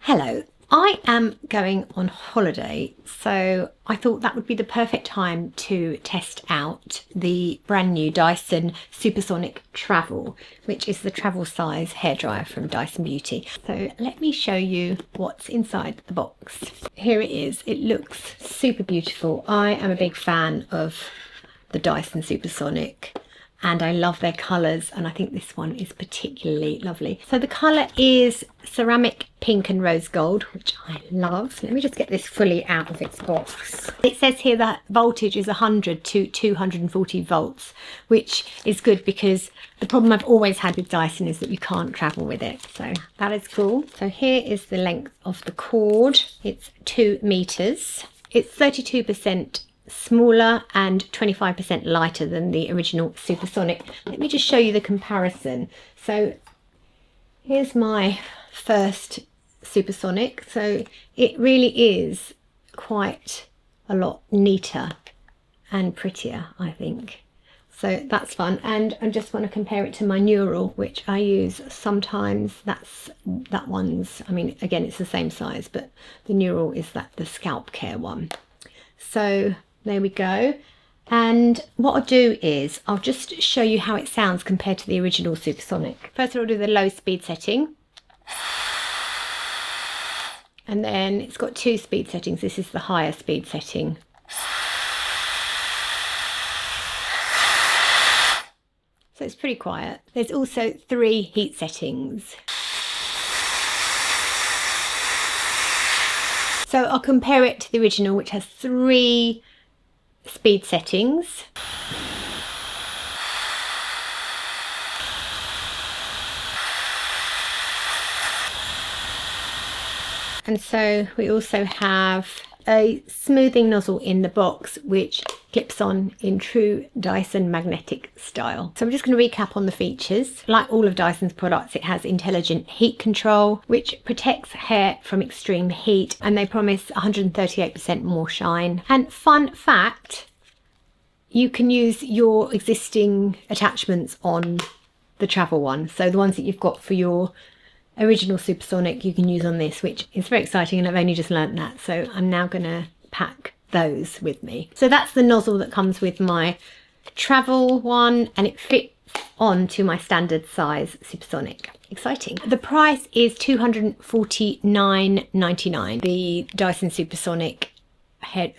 Hello, I am going on holiday, so I thought that would be the perfect time to test out the brand new Dyson Supersonic Travel, which is the travel size hairdryer from Dyson Beauty. So let me show you what's inside the box. Here it is. It looks super beautiful. I am a big fan of the Dyson Supersonic, and I love their colours, and I think this one is particularly lovely. So the colour is ceramic pink and rose gold, which I love. Let me just get this fully out of its box. It says here that voltage is 100 to 240 volts, which is good because the problem I've always had with Dyson is that you can't travel with it. So that is cool. So here is the length of the cord. It's 2 meters. It's 32% smaller and 25% lighter than the original Supersonic. Let me just show you the comparison. So here's my first Supersonic. So it really is quite a lot neater and prettier, I think. So that's fun. And I just want to compare it to my Neural, which I use sometimes. That one's, I mean, again, it's the same size, but the Neural is the scalp care one. So there we go. And what I'll do is I'll just show you how it sounds compared to the original Supersonic. First I'll do the low speed setting. And then it's got 2 speed settings. This is the higher speed setting. So it's pretty quiet. There's also 3 heat settings. So I'll compare it to the original, which has 3 speed settings. And so we also have a smoothing nozzle in the box, which clips on in true Dyson magnetic style. So I'm just going to recap on the features. Like all of Dyson's products, it has intelligent heat control, which protects hair from extreme heat, and they promise 138% more shine. And fun fact, you can use your existing attachments on the travel one. So the ones that you've got for your original Supersonic you can use on this, which is very exciting, and I've only just learnt that, so I'm now gonna pack those with me. So that's the nozzle that comes with my travel one, and it fits onto my standard size Supersonic. Exciting. The price is $249.99. The Dyson Supersonic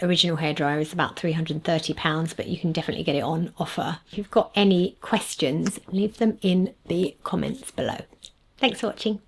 original hairdryer is about £330, but you can definitely get it on offer. If you've got any questions, leave them in the comments below. Thanks for watching.